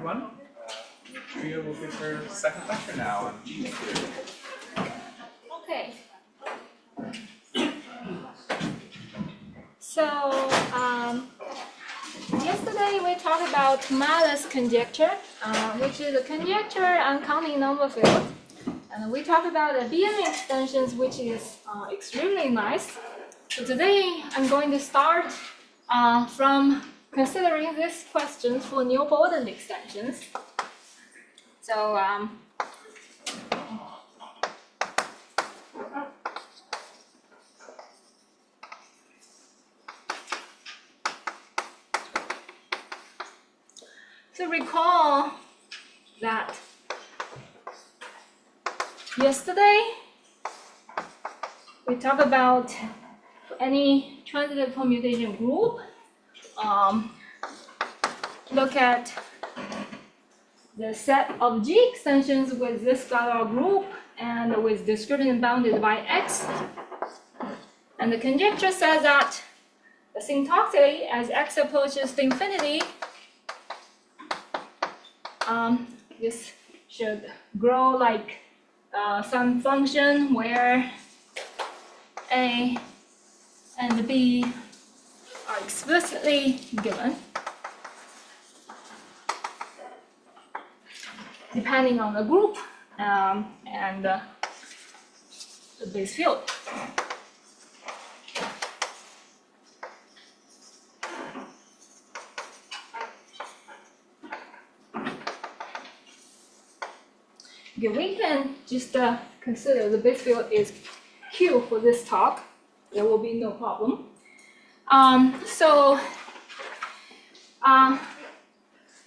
everyone. Jiuya will give her second lecture now on Genus theory. Okay. So, yesterday we talked about Malus conjecture, which is a conjecture on counting number field. And we talked about the Abelian extensions, which is extremely nice. So today I'm going to start from considering these questions for nilpotent extensions. So to recall that yesterday we talked about any transitive permutation group. Look at the set of G extensions with this scalar group and with discriminant bounded by X. And the conjecture says that asymptotically, as X approaches to infinity, this should grow like some function where A and B are explicitly given, depending on the group and the base field. Okay, we can just consider the base field is Q for this talk. There will be no problem.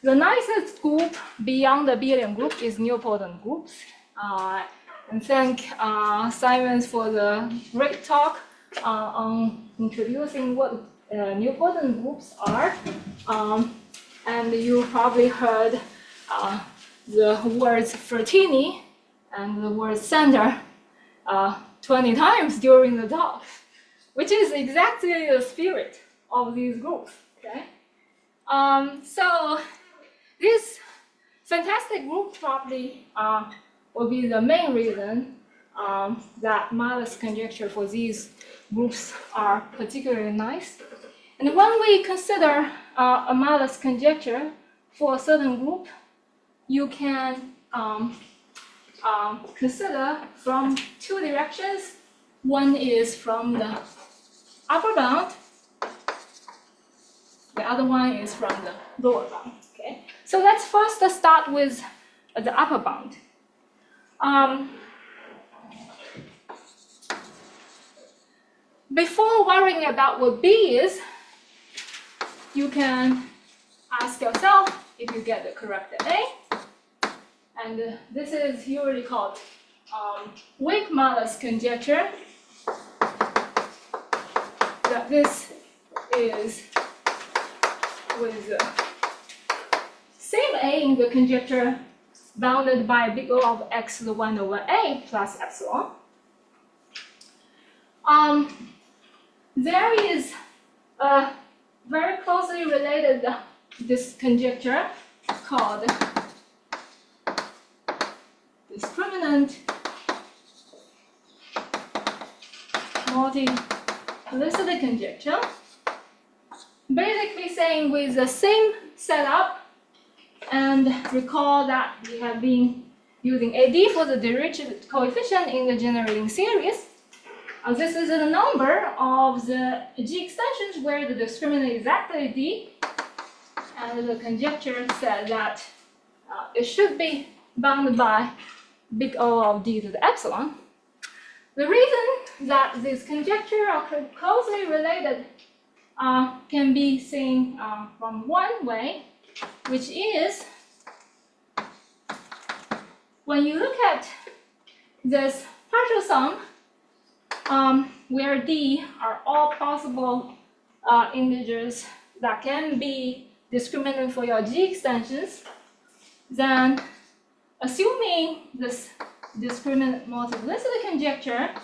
The nicest group beyond the abelian group is nilpotent groups. And thank Simon for the great talk on introducing what nilpotent groups are. And you probably heard the words Fertini and the word center 20 times during the talk, which is exactly the spirit of these groups. Okay, so this fantastic group property will be the main reason that Malus conjecture for these groups are particularly nice. And when we consider a Malus conjecture for a certain group, you can consider from two directions. One is from the upper bound, the other one is from the lower bound. Okay, so let's first start with the upper bound. Before worrying about what B is, you can ask yourself if you get the correct A. And this is usually called weak Malus conjecture. That this is with same A in the conjecture bounded by big O of X to the 1 over A plus epsilon. There is a very closely related this conjecture called discriminant multiplicity conjecture. Basically saying with the same setup, and recall that we have been using AD for the Dirichlet coefficient in the generating series. This is a number of the G extensions where the discriminant is exactly D, and the conjecture said that it should be bounded by big O of D to the epsilon. The reason that these conjectures are closely related can be seen from one way, which is when you look at this partial sum, where D are all possible integers that can be discriminant for your G extensions, then assuming this discriminant multiplicity conjecture,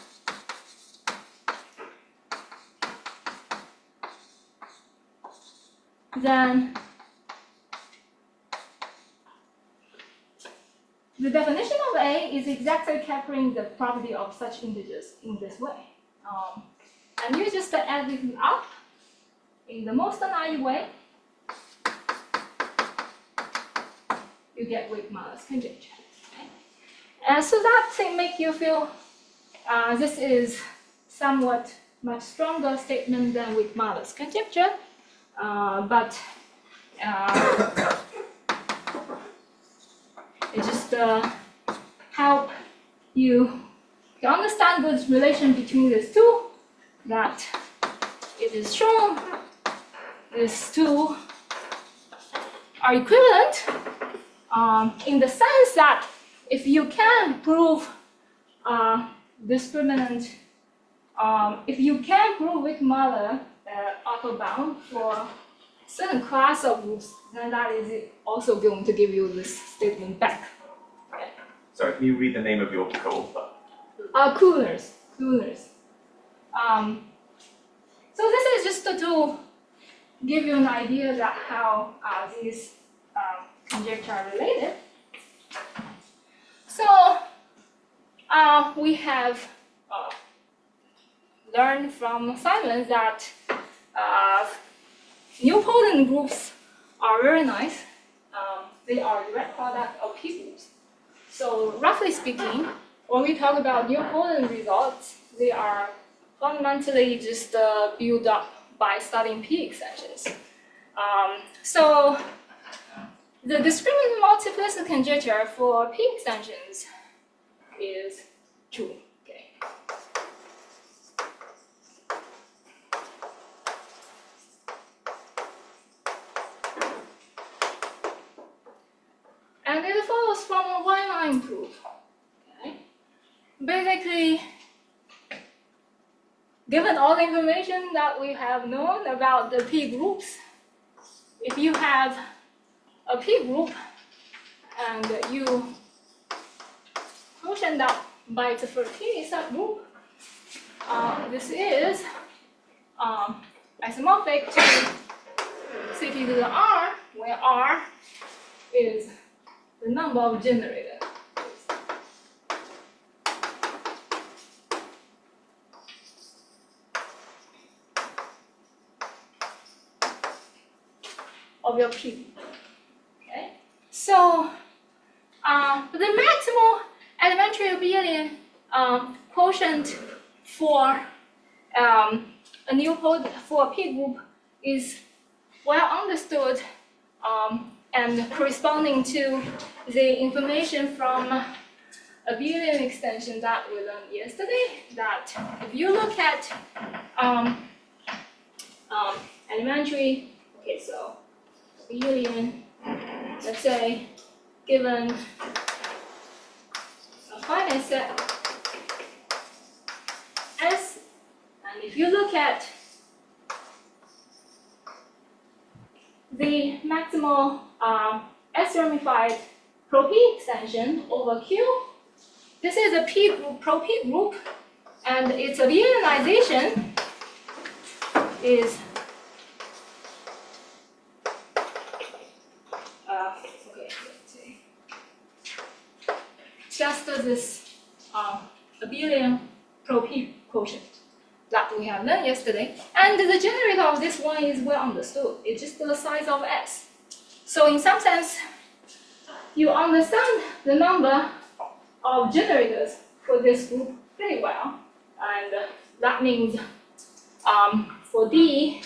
then the definition of A is exactly capturing the property of such integers in this way. And you just add it up in the most naive way. You get weak malus conjecture. Okay? And so that thing make you feel this is somewhat much stronger statement than weak malus conjecture, but it just help you to understand the relation between these two, that it is shown these two are equivalent in the sense that if you can prove discriminant, if you can prove weak malus orthobound for certain class of groups, then that is also going to give you this statement back. Okay. Sorry, can you read the name of your co-author? Coolers. So this is just to give you an idea that how these conjectures are related. So we have learned from Simon that nilpotent groups are very nice. They are direct product of P groups. So roughly speaking, when we talk about nilpotent results, they are fundamentally just built up by studying P extensions. So the discriminant multiplicity conjecture for P extensions is true. Okay. And it follows from a Y-line proof. Okay. Basically, given all the information that we have known about the P groups, if you have a P group and you quotient that by its fertility subgroup, this is isomorphic to Ct to the R, where R is the number of generators. Of your P. Okay? So the maximal elementary abelian quotient for a nilpotent for a P group is well understood and corresponding to the information from abelian extension that we learned yesterday. That if you look at elementary, okay, so abelian, let's say, given a finite set S, and if you look at the maximal S-ramified pro-P extension over Q, this is a P group, pro-P group, and its abelianization is just this abelian pro-P quotient that we have learned yesterday. And the generator of this one is well understood. It's just the size of S. So in some sense, you understand the number of generators for this group pretty well. And that means for D,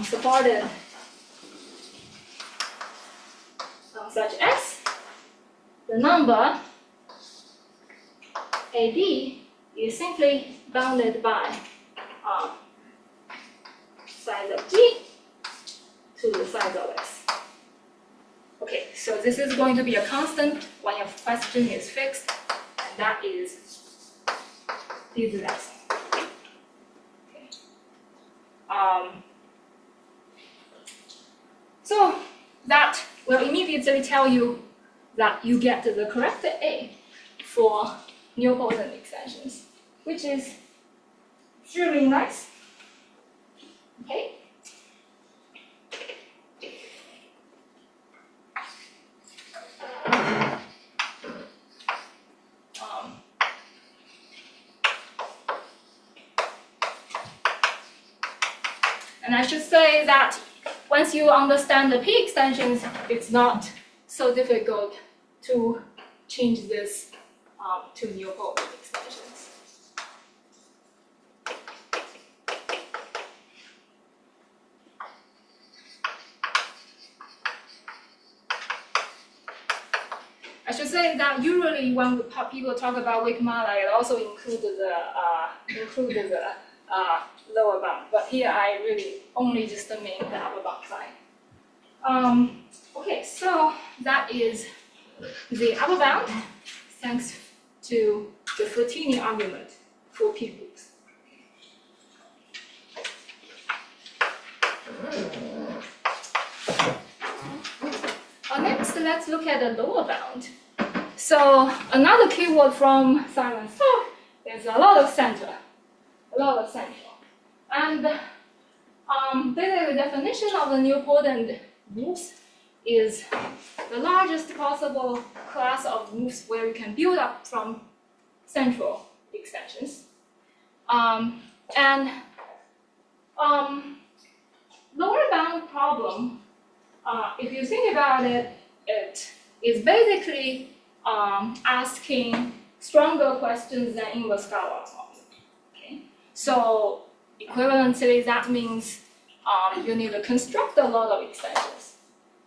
supported such S, the number AD is simply bounded by size of G to the size of S. Okay, so this is going to be a constant when your question is fixed, and that is this. Okay. So that will immediately tell you that you get the correct A for nilpotent extensions, which is really nice. Okay. And I should say that once you understand the P extensions, it's not so difficult to change this to neopotent extensions. I should say that usually when people talk about Wigmala, it also includes the lower bound. But here I really only just mean the upper bound side. Okay, so that is the upper bound, thanks to the Frattini argument for P groups. Next, let's look at the lower bound. So another keyword from Simon's talk is a lot of center. And basically the definition of the neopotent groups is the largest possible class of groups where you can build up from central extensions. Lower bound problem, if you think about it, it is basically asking stronger questions than inverse Galois problem. Okay? So equivalently, that means you need to construct a lot of extensions.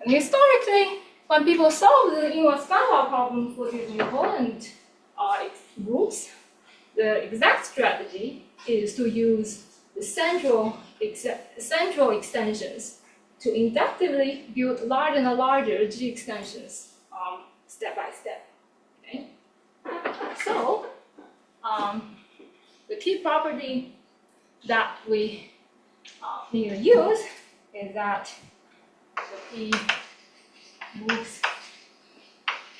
And historically, when people solve the inverse Galois problem for these neopotent groups, the exact strategy is to use the central extensions to inductively build larger and larger G extensions step by step. Okay? So the key property that we need to use is that the P groups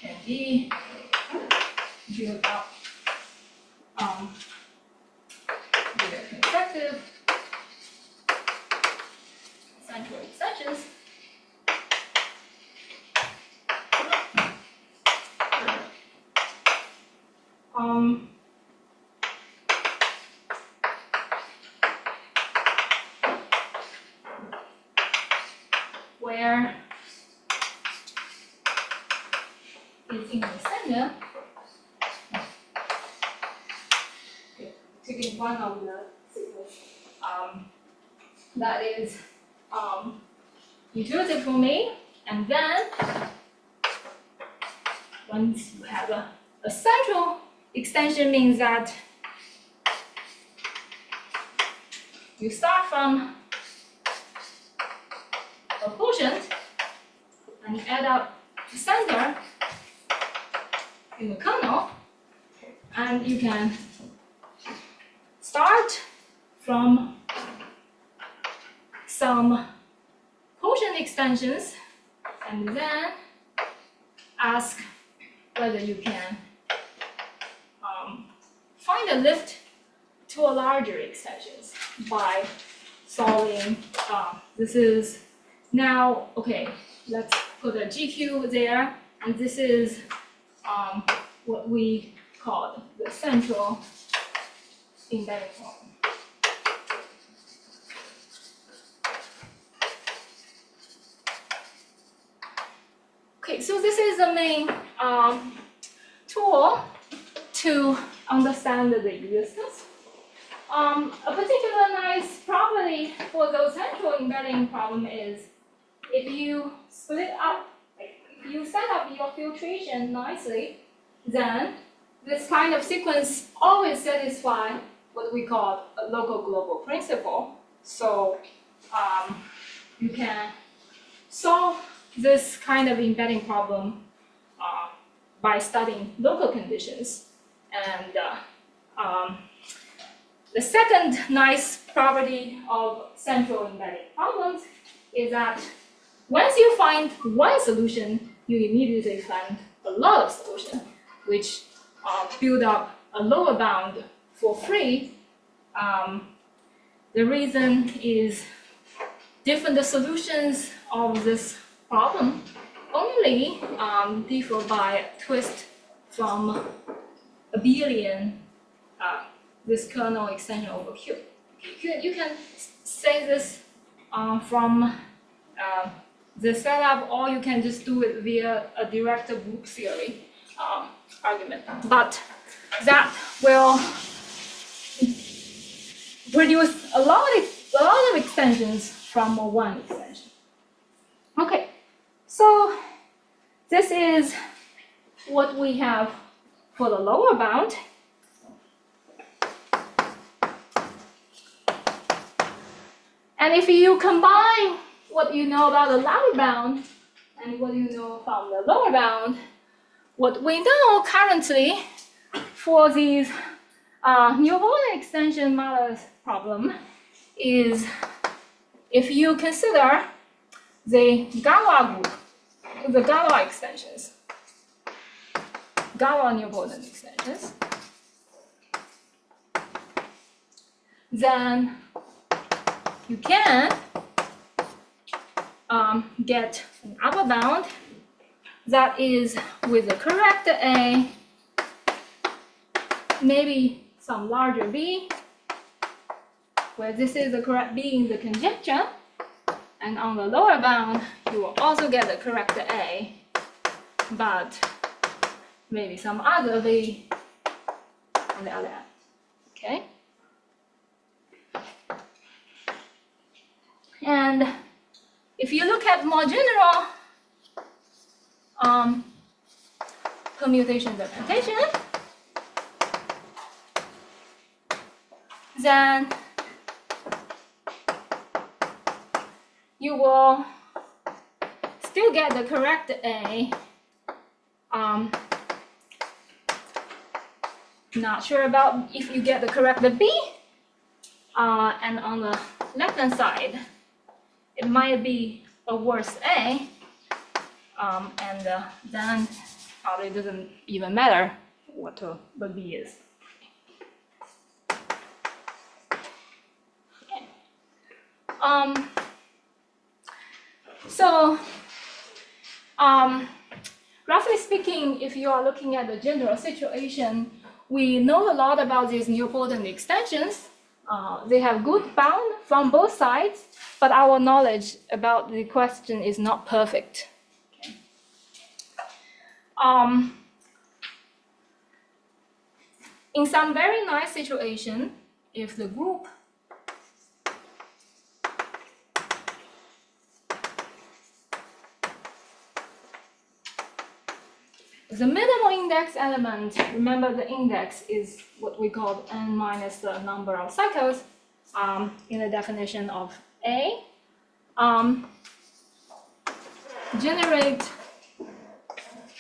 can be built up with a constructive central extensions. Where is in the center, taking one of the signals that is intuitive for me, and then once you have a central extension means that you start from a quotient and you add up the center in the kernel, and you can start from some quotient extensions and then ask whether you can find a lift to a larger extensions by solving, this is now, okay, let's put a GQ there, and this is what we call the central embedding problem. Okay, so this is the main tool to understand the existence. A particular nice property for those central embedding problem is if you split up, if you set up your filtration nicely, then this kind of sequence always satisfies what we call a local global principle. So you can solve this kind of embedding problem by studying local conditions. And the second nice property of central embedding problems is that once you find one solution, you immediately find a lot of solutions, which build up a lower bound for free. The reason is different solutions of this problem only differ by a twist from abelian this kernel extension over Q. You can say this from the setup, or you can just do it via a direct group theory argument. But that will produce a lot of extensions from one extension. Okay, so this is what we have for the lower bound. And if you combine what you know about the upper bound and what you know from the lower bound, what we know currently for these Newpollian extension modulus problem is, if you consider the Galois group, the Galois extensions, Galois Newpollian extensions, then you can get an upper bound that is with the correct A, maybe some larger B, where this is the correct B in the conjecture, and on the lower bound you will also get the correct A, but maybe some other B on the other end. Okay? And if you look at more general permutation representation, then you will still get the correct A. Not sure about if you get the correct B. And on the left-hand side, it might be a worse A, and then probably doesn't even matter what the B is. Okay. So, roughly speaking, if you are looking at the general situation, we know a lot about these Newpollian extensions. They have good bound from both sides, but our knowledge about the question is not perfect. Okay. In some very nice situation, if the group the minimal index element, remember the index is what we call n minus the number of cycles in the definition of A, generate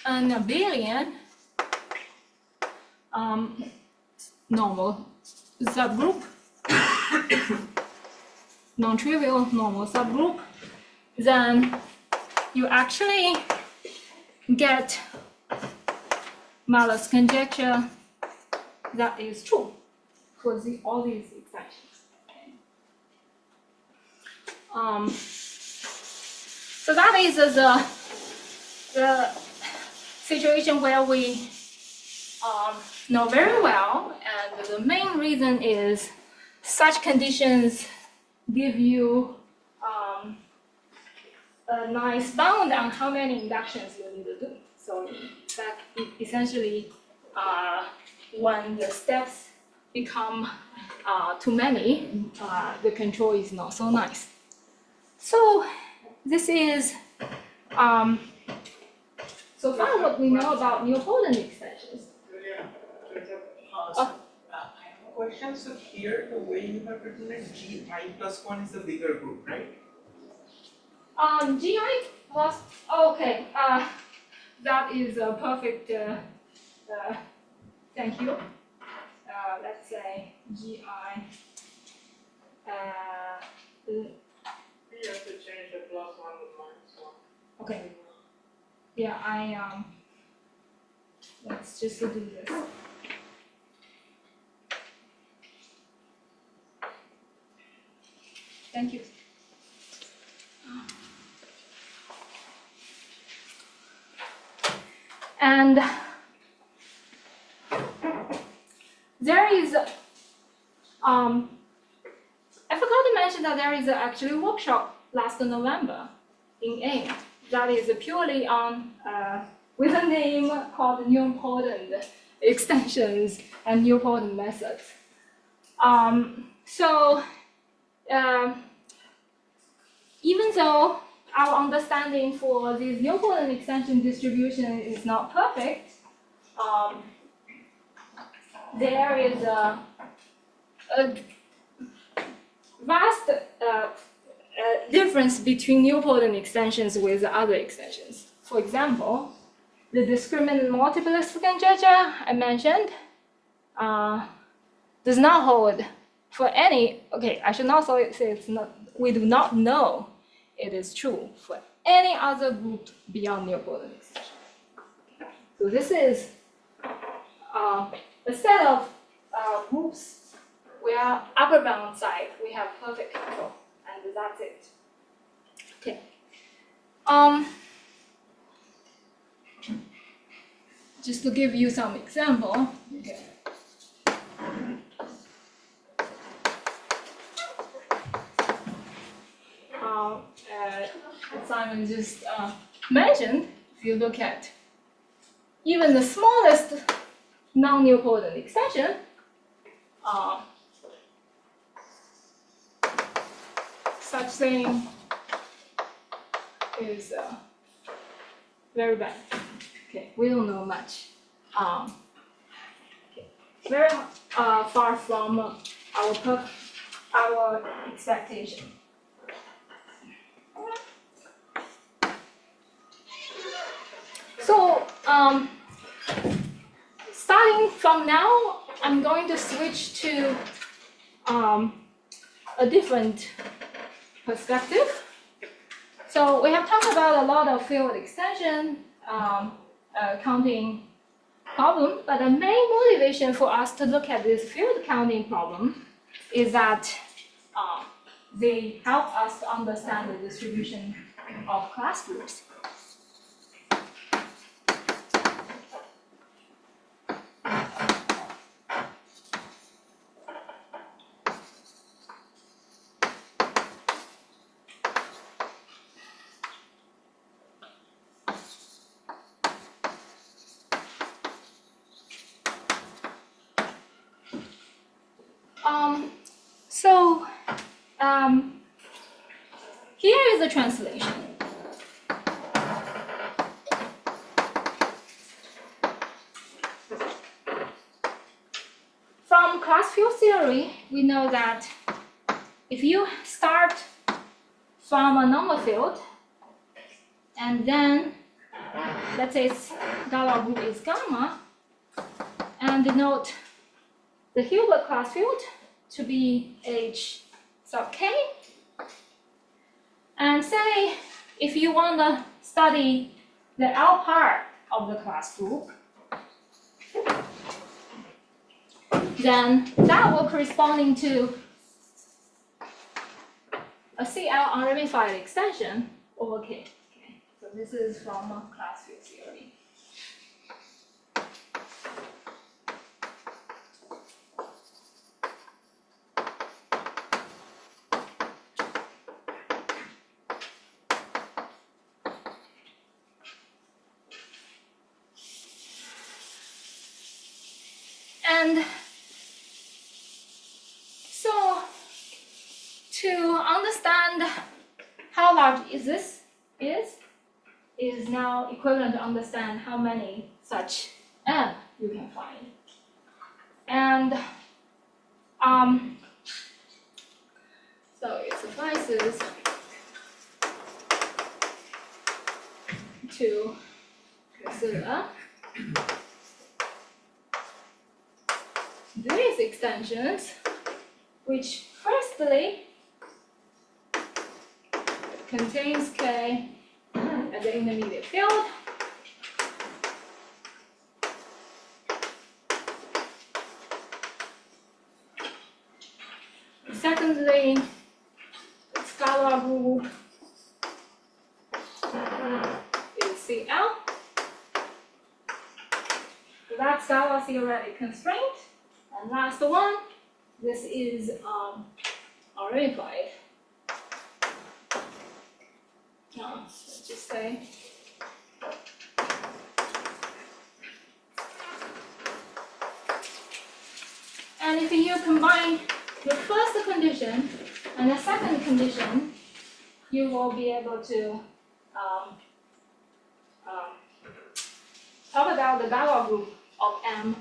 an abelian normal subgroup, non-trivial normal subgroup, then you actually get Malus conjecture that is true for all these extensions. Okay. So that is the situation where we know very well, and the main reason is such conditions give you a nice bound on how many inductions you need to do. So that essentially, when the steps become too many, the control is not so nice. So this is so far what we know about Newpollian extensions. I have a question. So here, the way you have written it, Gi plus 1 is the bigger group, right? Gi plus, okay, that is a perfect, thank you. Let's say Gi. We have to change the plus 1 with minus 1. Okay. Yeah, let's just do this. Thank you. And there is, I forgot to mention that there is actually a workshop last November in AIM that is purely on with a name called nilpotent extensions and nilpotent methods. Even though our understanding for this nilpotent extension distribution is not perfect, there is a vast difference between nilpotent extensions with other extensions. For example, the discriminant multiplex conjecture I mentioned does not hold for any, okay, I should not say it's not, we do not know it is true for any other group beyond nilpotent extension. So this is a set of groups where upper bound side we have perfect control, and that's it. Okay. Just to give you some example. Okay. Simon just mentioned, if you look at even the smallest non-nilpotent extension, such thing is very bad. Okay, we don't know much. Okay. Very far from our expectation. So, starting from now, I'm going to switch to a different perspective. So we have talked about a lot of field extension counting problem, but the main motivation for us to look at this field counting problem is that they help us to understand the distribution of class groups. Here is the translation. From class field theory, we know that if you start from a normal field, and then let's say its Galois group is gamma, and denote the Hilbert class field to be H sub k, and say if you want to study the L part of the class group, then that will corresponding to a CL unramified extension over K. Okay. So this is from a class field theory. And so to understand how large this is now equivalent to understand how many such M you can find. And so it suffices to consider these extensions, which firstly contains K as the intermediate field, secondly its Galois group is CL. So that's Galois theoretic constraint. And last one, this is unramified. let's just say. And if you combine the first condition and the second condition, you will be able to talk about the Galois group of M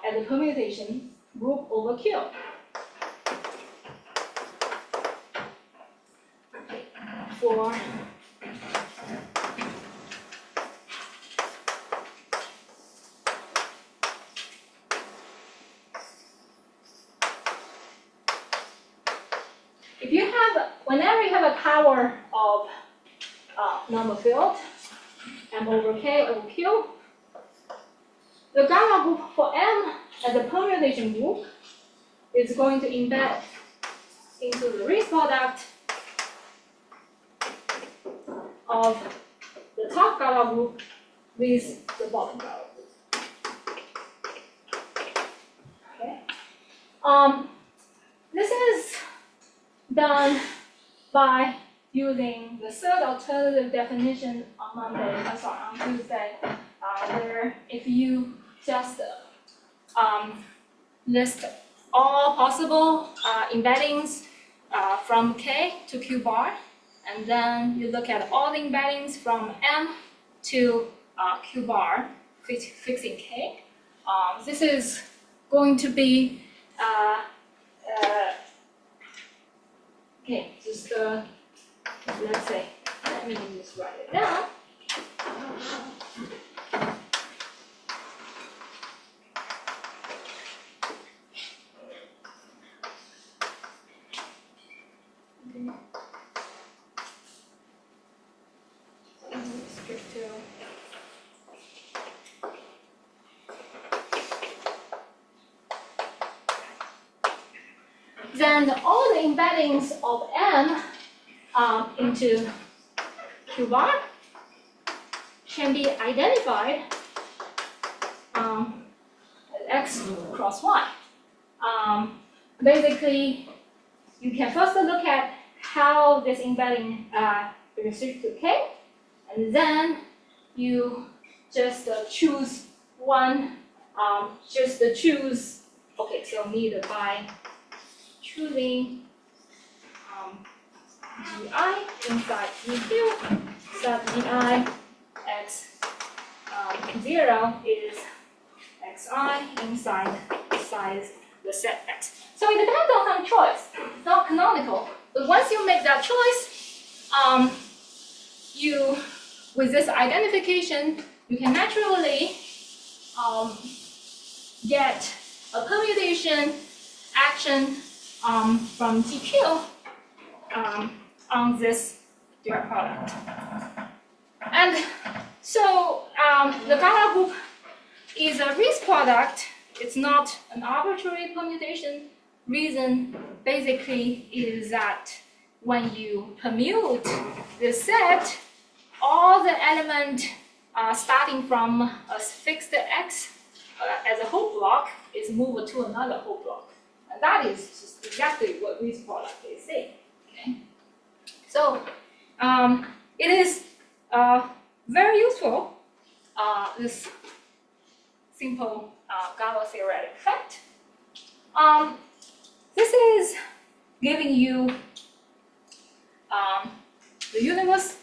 as a permutation group over Q. For if you have, whenever you have a power of number field, M over K over Q, the Galois group for M as a permutation group is going to embed into the race product of the top Galois group with the bottom Galois group. Okay. This is done by using the third alternative definition on Tuesday, where if you just list all possible embeddings from K to Q bar, and then you look at all the embeddings from M to Q bar, fixing K. This is going to be okay, just let's say, let me just write it down. Then all the embeddings of M into Q bar can be identified as X cross Y. Basically, you can first look at how this embedding restricts to K, and then you just choose one, okay, so need by choosing GI inside GQ, so GI x 0 is xi inside size the set x. So it depends on some choice. It's not canonical, but once you make that choice, you with this identification, you can naturally get a permutation action from GQ on this direct product. And so the Galois group is a Rees product. It's not an arbitrary permutation. Reason basically is that when you permute this set, all the element starting from a fixed X as a whole block is moved to another whole block. And that is just exactly what Rees product is saying. Okay? So it is very useful, this simple Galois theoretic effect. This is giving you the universe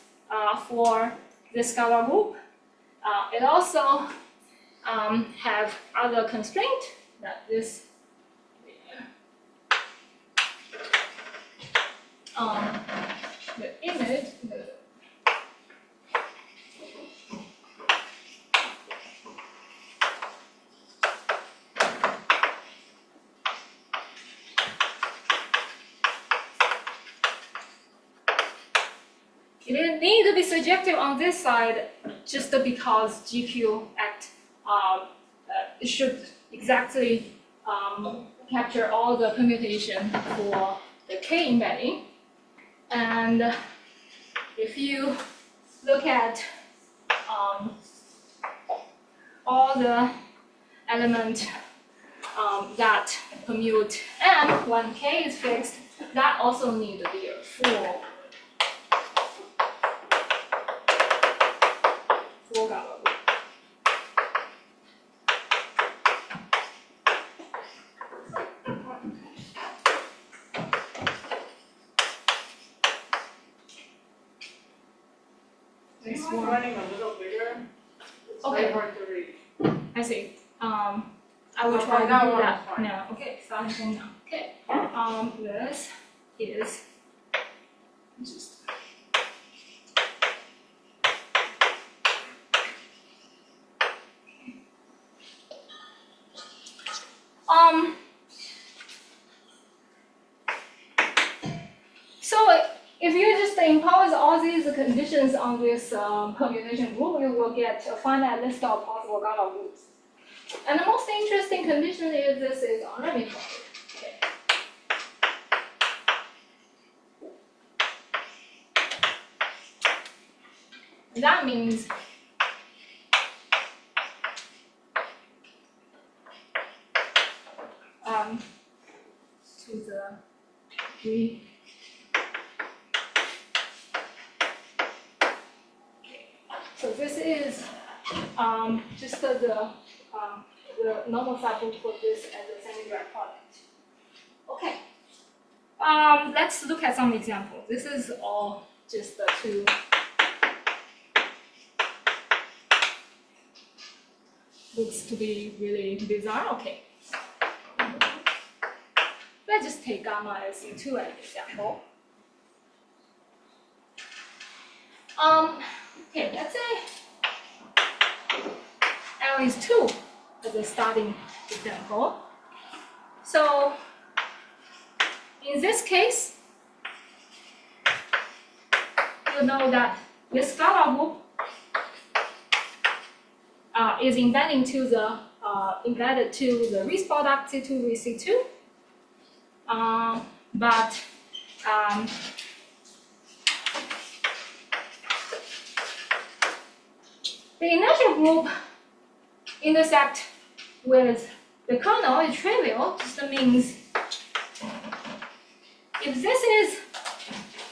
for this Galois group. It also have other constraint that this the image. It didn't need to be surjective on this side just because GQ act it should exactly capture all the permutation for the K embedding. And if you look at all the elements that permute M when K is fixed, that also need to be a full full Galois group. This It's one. running a little bigger. It's Okay. very hard to read. I see. I will So try for to that do one, that it's fine. now. Okay, starting from now. Okay. This is just so if you just impose all these conditions on this permutation group, you will get a finite list of possible Galois groups. And the most interesting condition is this is unramified. Okay. And that means to the degree. So this is just the normal sample for this as a semi-direct product. Okay. Let's look at some examples. This is all just the two. Looks to be really bizarre. Okay. Let's just take gamma SE2 as an example. Okay, let's say L is 2 as a starting example. So in this case, you know that this Galois group is embedded to the Rees product C2 with C2. But the inertial group intersect with the kernel is trivial, just means if this is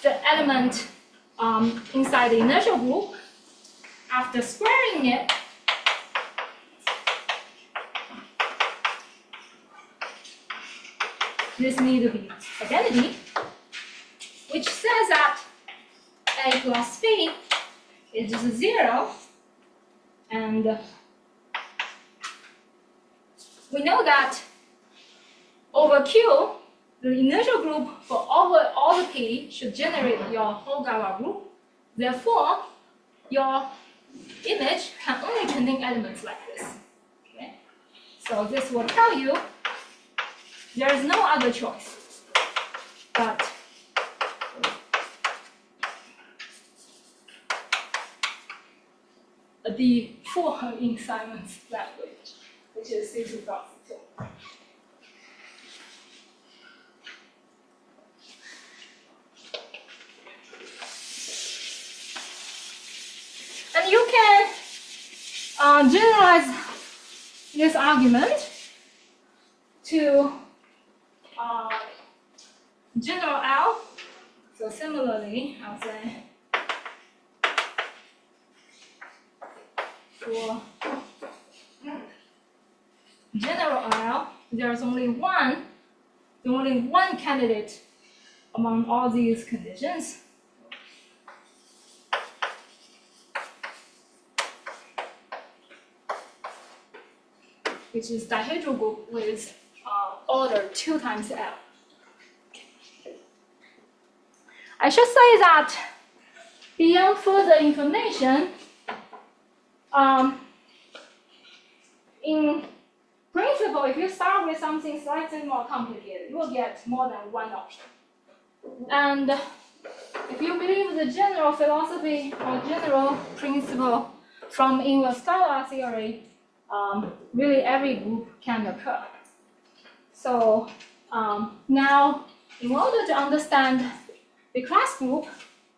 the element inside the inertial group, after squaring it, this needs to be identity, which says that A plus B is just 0, and we know that over Q, the inertial group for over all the P should generate your whole Galois group. Therefore, your image can only contain elements like this. Okay? So this will tell you there is no other choice but the for in Simon's language, which is C2 dot C2. And you can generalize this argument to general L. So similarly, I'll say for general L, there's only one candidate among all these conditions. Which is dihedral group with order 2 times L. I should say that beyond further information, in principle, if you start with something slightly more complicated, you will get more than one option. And if you believe the general philosophy or general principle from inverse scalar theory, really every group can occur. So now, in order to understand the class group,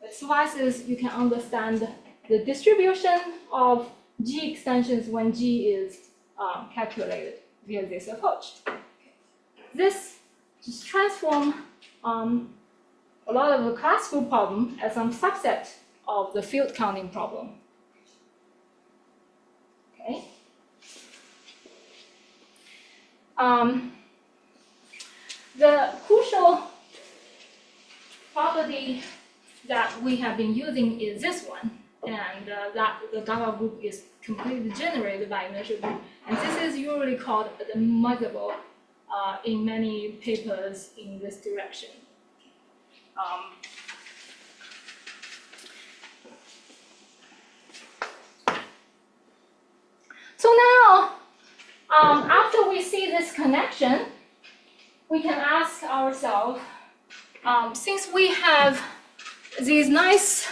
it suffices you can understand the distribution of G extensions when G is calculated via this approach. This just transforms a lot of the class group problem as some subset of the field counting problem. The crucial property that we have been using is this one, and that the GABA group is completely generated by inertial group, and this is usually called the mutable in many papers in this direction. So now, after we see this connection, we can ask ourselves, since we have these nicer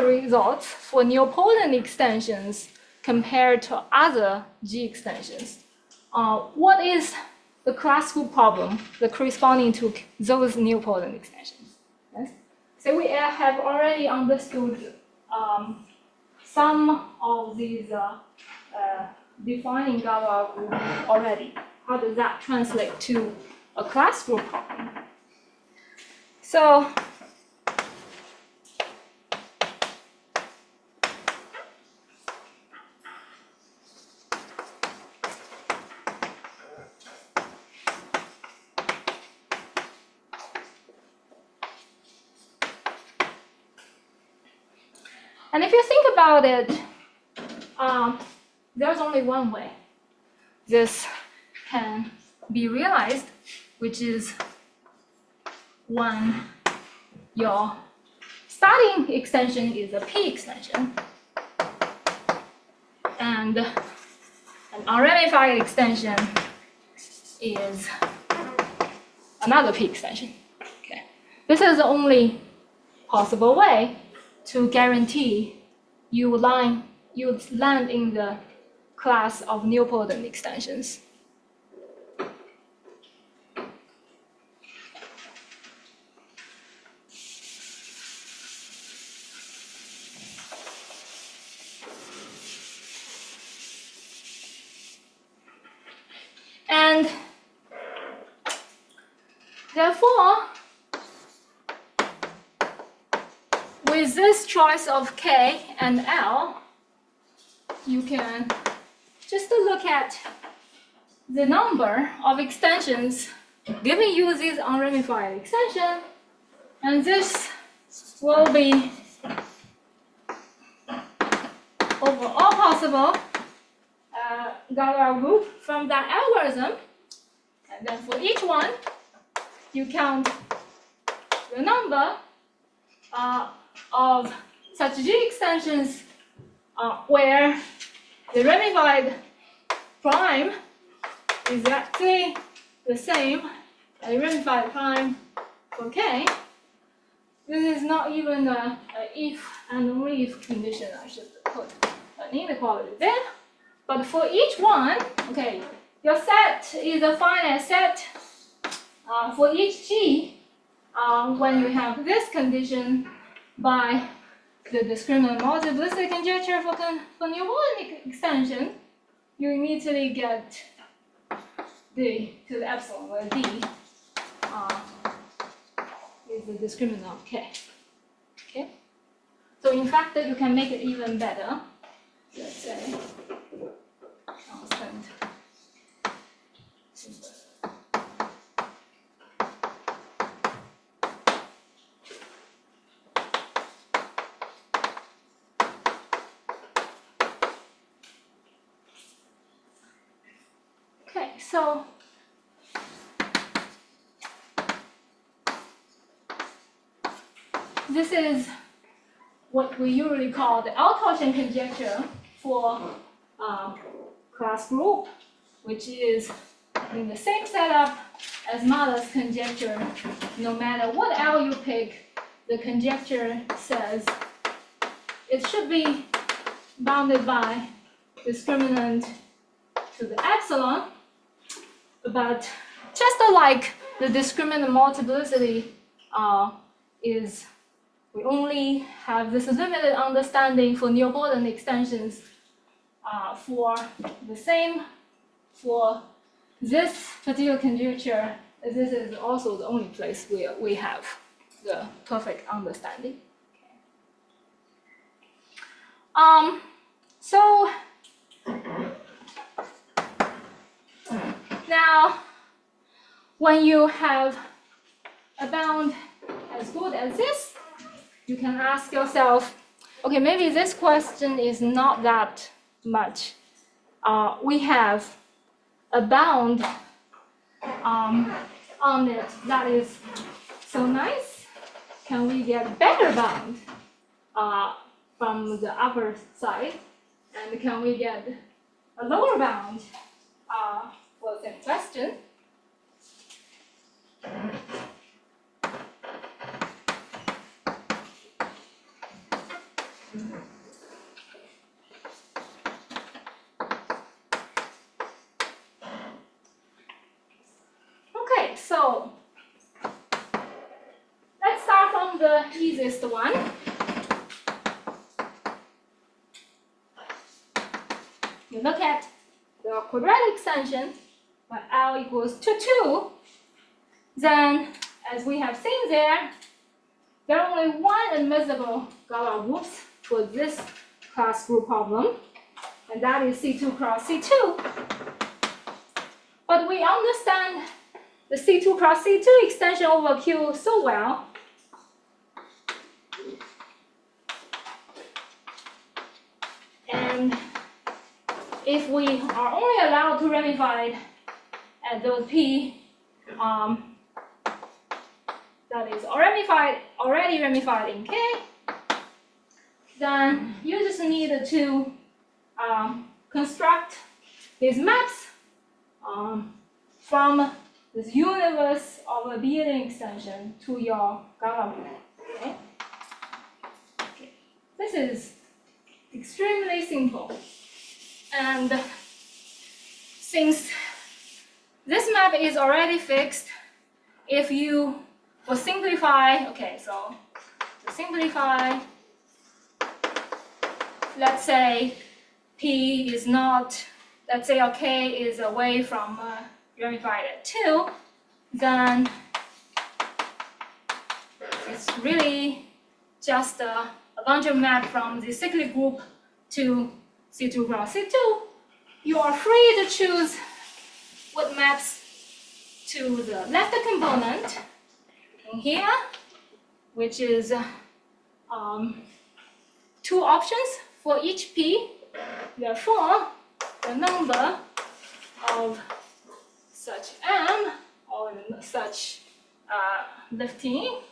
results for Neopolitan extensions compared to other G extensions, what is the class group problem that corresponding to those Neopolitan extensions? Yes? So we have already understood some of these defining GABA group already. How does that translate to a class group problem? So and if you think about it, there's only one way this can be realized, which is when your starting extension is a P extension and an unramified extension is another P extension. Okay. This is the only possible way to guarantee you land in the class of Neopolitan extensions. And therefore, with this choice of K and L, you can just look at the number of extensions giving you this unramified extension, and this will be over all possible GABA group from that algorithm, and then for each one, you count the number of such G extensions where the ramified prime is exactly the same as the ramified prime for K. This is not even an if and only if condition. I should put an inequality there. But for each one, okay, your set is a finite set for each G when you have this condition by the discriminant multiplicity conjecture for Neopolitan extension, you immediately get D to the epsilon, where D is the discriminant of K. Okay? So in fact, you can make it even better. Let's say constant. Okay, so this is what we usually call the Althausen conjecture for class group, which is in the same setup as Mahler's conjecture. No matter what L you pick, the conjecture says it should be bounded by discriminant to the epsilon, but just like the discriminant multiplicity is, we only have this limited understanding for Neopolitan extensions for the same for this particular conjecture. This is also the only place where we have the perfect understanding. Okay. So Now, when you have a bound as good as this, you can ask yourself, okay, maybe this question is not that much. We have a bound on it that is so nice. Can we get better bound from the upper side? And can we get a lower bound for the same question? Okay, so let's start from the easiest one. You look at the quadratic extension, when L equals to 2, then as we have seen there are only one admissible Galois groups for this class group problem, and that is C2 cross C2. But we understand the C2 cross C2 extension over Q so well. And if we are only allowed to ramify at those P that is already ramified in K, then you just need to construct these maps from this universe of a Abelian extension to your Galois group. Okay? This is extremely simple. And since this map is already fixed, if you will simplify, okay, so to simplify, let's say P is not, let's say K is away from ramified at 2, then it's really just a bunch of map from the cyclic group to C2 cross C2. You are free to choose what maps to the left component in here, which is 2 options for each P. Therefore, the number of such M or such lifting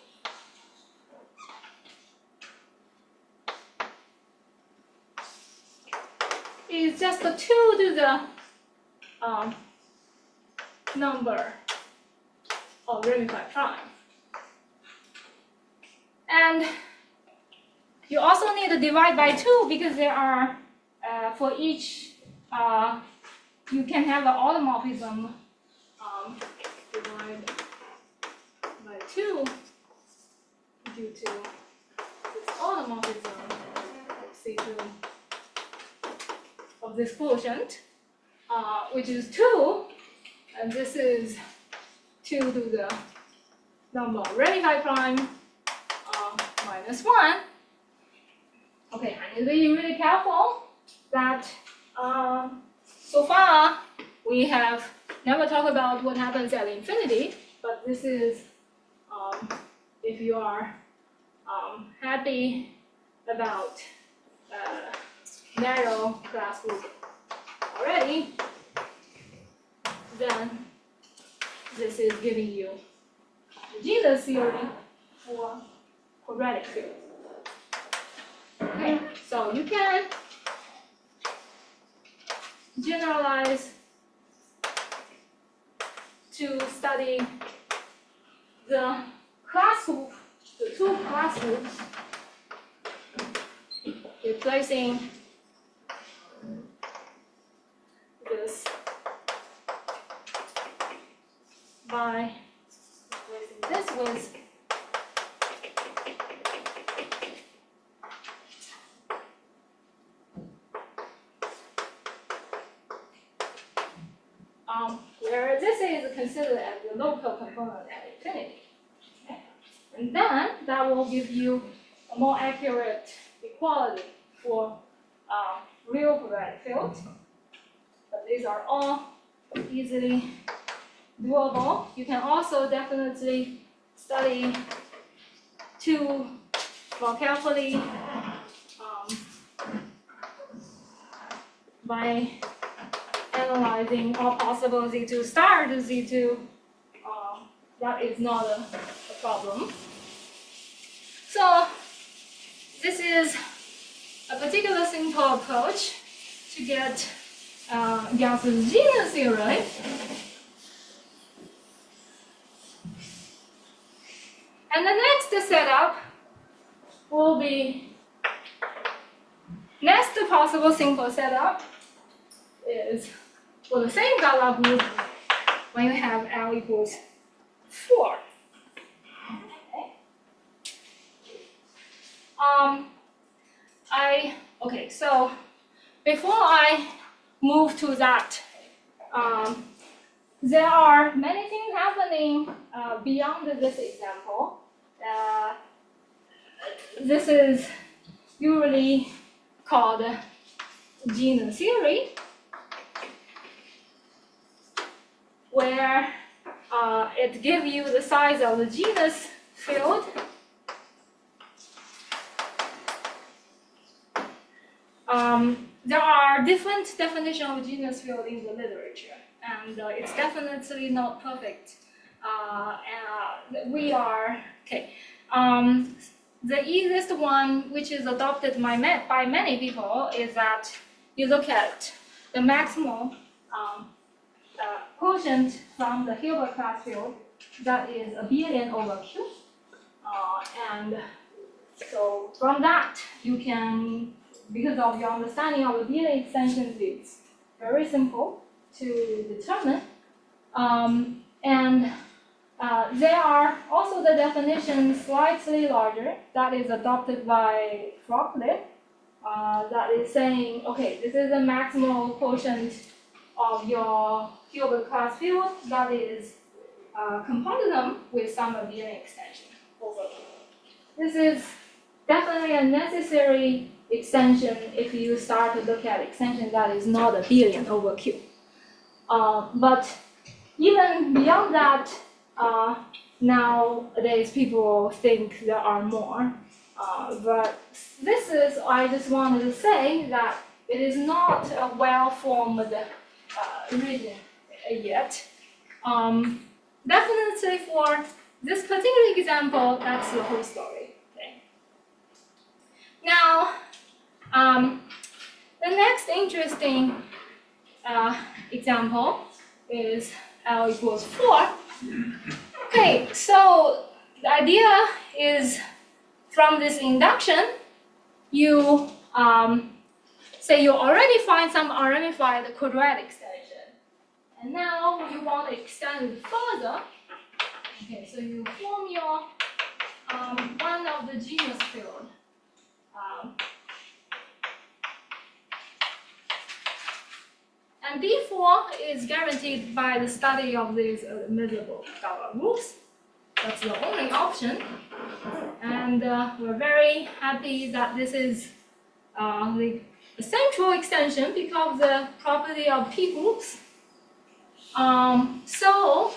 is just 2 to the number of ramified prime. And you also need to divide by 2 because there are, for each, you can have an automorphism divided by 2 due to this automorphism C2 of this quotient, which is 2, and this is 2 to the number of ramified prime minus 1. Okay, I need to be really careful that so far we have never talked about what happens at infinity, but this is if you are happy about narrow class group already, then this is giving you the Genus theory for quadratic field. Okay, so you can generalize to study the class group, the 2 class groups, replacing this by replacing this with where this is considered as the local component at infinity. Okay. And then that will give you a more accurate equality for real quadratic field. But these are all easily doable. You can also definitely study two more carefully by analyzing all possible Z2 star to Z2. That is not a problem. So this is a particular simple approach to get gaseous genus theory. And the next setup will be, next possible simple setup is for the same Gala group when you have L equals 4. Okay. So before I move to that, there are many things happening beyond this example. This is usually called genus theory, where it gives you the size of the genus field. There are different definitions of genus field in the literature, and it's definitely not perfect. The easiest one, which is adopted by many people, is that you look at the maximal quotient from the Hilbert class field, that is a billion over Q. And so from that, you can, because of your understanding of the billion extensions, it's very simple to determine. There are also the definitions slightly larger that is adopted by Frockley. That is saying, okay, this is the maximal quotient of your Hilbert class field that is compositum with some abelian extension over. This is definitely a necessary extension if you start to look at extension that is not abelian over Q. But even beyond that, nowadays people think there are more. But this is, I just wanted to say that it is not a well-formed region yet. Definitely for this particular example, that's the whole story. Okay. Now, the next interesting example is L equals 4. Okay, so the idea is from this induction, you say you already find some unramified quadratic extension, and now you want to extend it further. Okay, so you form your one of the genus field. And D4 is guaranteed by the study of these miserable Galois groups. That's the only option. And we're very happy that this is the central extension because of the property of P groups. Starting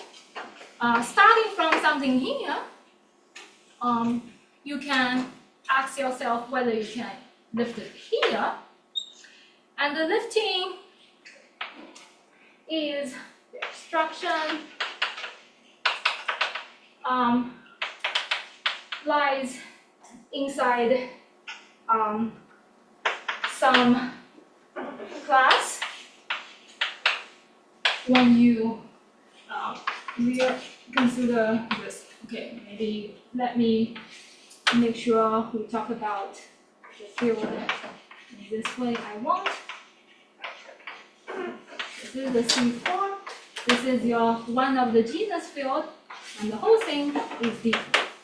from something here, you can ask yourself whether you can lift it here. And the lifting is the obstruction lies inside some class when you consider this. Okay, maybe let me make sure we talk about the field in this way I want. This is the C4. This is your one of the genus field, and the whole thing is D.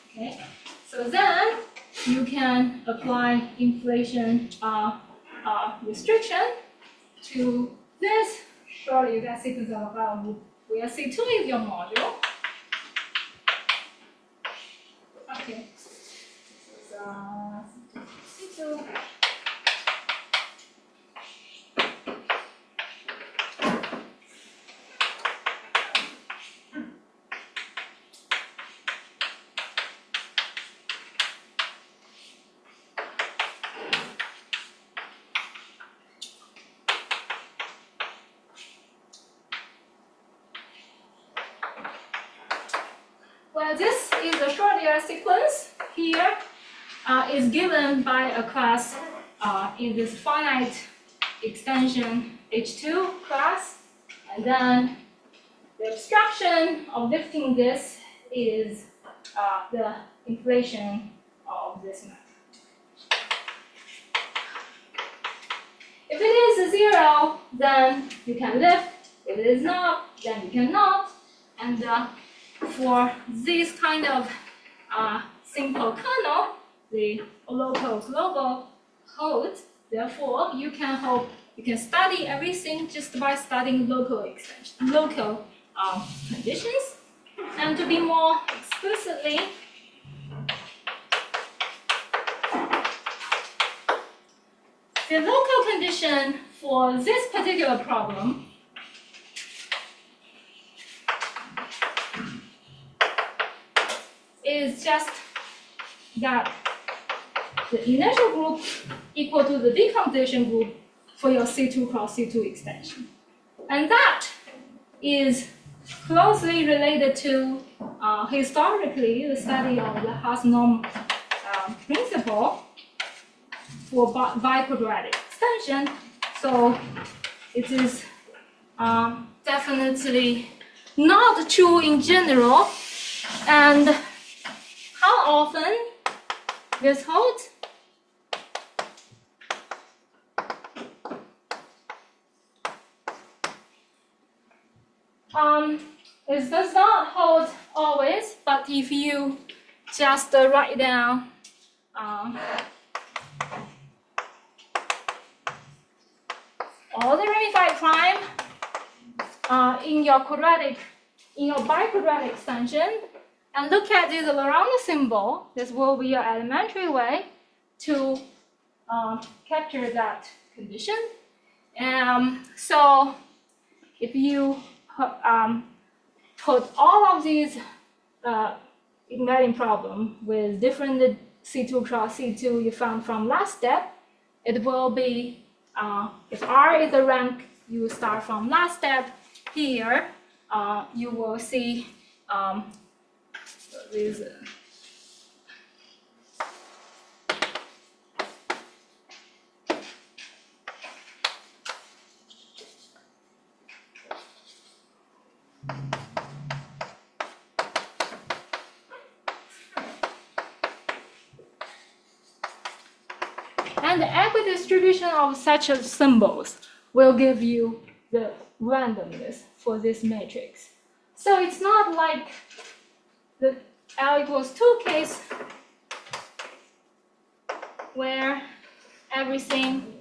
Okay, so then you can apply inflation restriction to this. Surely you get sequence of value where C2 is your module. Okay, this is C2. this is a Schrödinger sequence. Here is given by a class in this finite extension H2 class, and then the abstraction of lifting this is the inflation of this method. If it is 0, then you can lift. If it is not, then you cannot. And for this kind of simple kernel, the local global holds. Therefore, you can study everything just by studying local extension, local conditions. And to be more explicitly, the local condition for this particular problem is just that the initial group equal to the decomposition group for your C2 cross C2 extension. And that is closely related to historically the study of the Haas-Norm principle for biquadratic extension. So it is definitely not true in general. And how often this holds? It does not hold always, but if you just write down all the ramified prime in your biquadratic extension, and look at this Lorentz symbol. This will be an elementary way to capture that condition. So if you put all of these embedding problem with different C2 cross C2 you found from last step, it will be, if R is the rank, you start from last step. Here, you will see this. And the equidistribution of such symbols will give you the randomness for this matrix. So it's not like the L equals 2 case where everything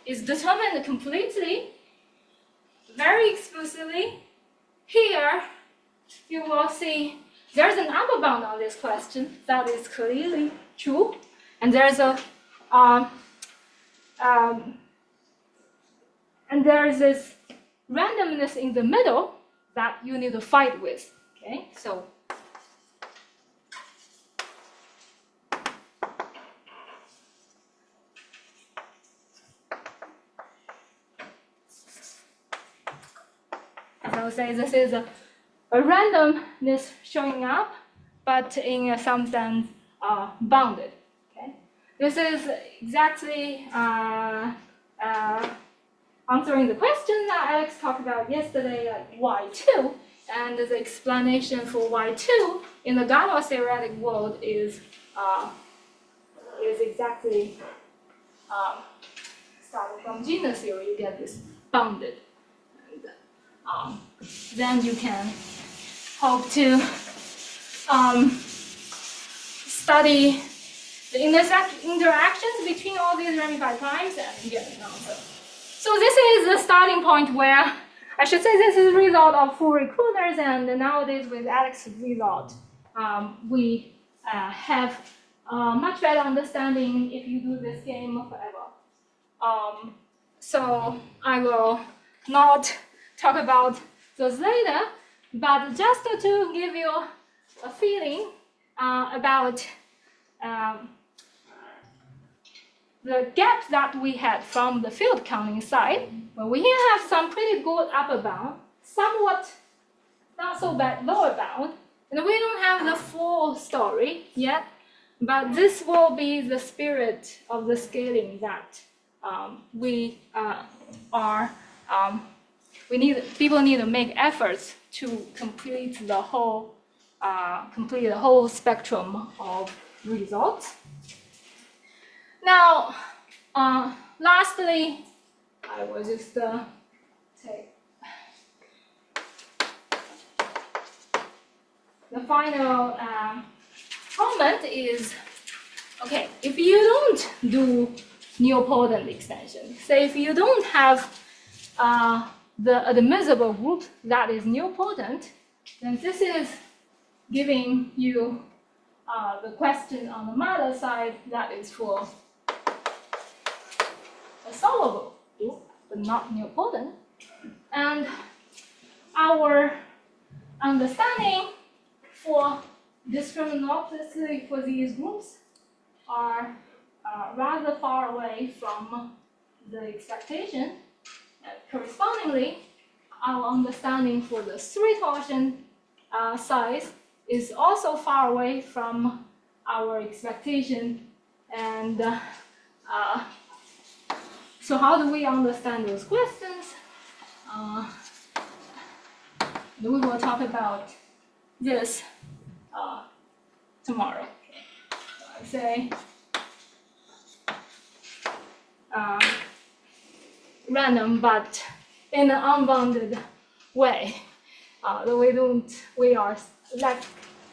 is determined completely, very explicitly. Here, you will see there's an upper bound on this question. That is clearly true. And there's a and there is this randomness in the middle that you need to fight with. Okay, so as I would say, this is a randomness showing up, but in some sense bounded. Okay, this is exactly answering the question that Alex talked about yesterday, like Y2, and the explanation for Y2 in the Galois theoretic world is exactly starting from Genus theory. You get this bounded, and then you can hope to study the interactions between all these ramified primes and get an answer. So this is the starting point where, I should say this is a result of Fourier-Kroner's, and nowadays with Alex's result, we have much better understanding if you do this game forever. So I will not talk about those later, but just to give you a feeling about the gap that we had from the field counting side. Well, we have some pretty good upper bound, somewhat not so bad lower bound, And we don't have the full story yet, but this will be the spirit of the scaling that people need to make efforts to complete the whole spectrum of results. Now, lastly, I will just take the final comment is, okay, if you don't do neopotent extension, say if you don't have the admissible group that is neopotent, then this is giving you the question on the mother side that is for a solvable group, but not neopotent. And our understanding for discriminantly for these groups are rather far away from the expectation. Correspondingly, our understanding for the 3-torsion size is also far away from our expectation. And so how do we understand those questions? We will talk about this tomorrow. I say random, but in an unbounded way. We are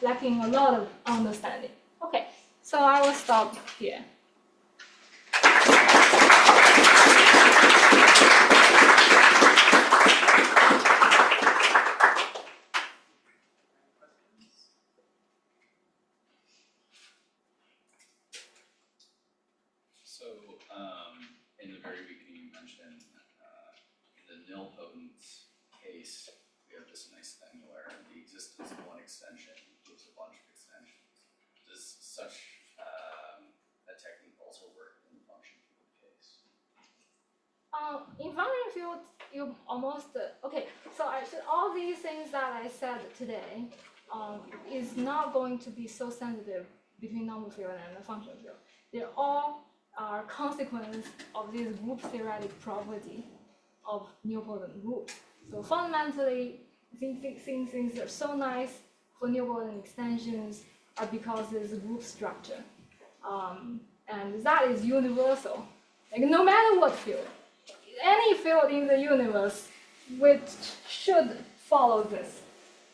lacking a lot of understanding. Okay, so I will stop here. So, in the very beginning, you mentioned in the nilpotent case, we have this nice thing where the existence of one extension gives a bunch of extensions. Does such a technique also work in the function field case? In function field, you almost okay. So all these things that I said today is not going to be so sensitive between number field and the function field. They're all are consequence of this group theoretic property of neopotent groups. So fundamentally, things are so nice for neopotent extensions are because there's a group structure. And that is universal. Like no matter what field, any field in the universe which should follow this.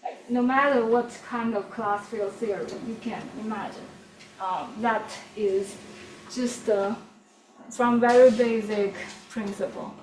Like no matter what kind of class field theory you can imagine. That is just from very basic principle.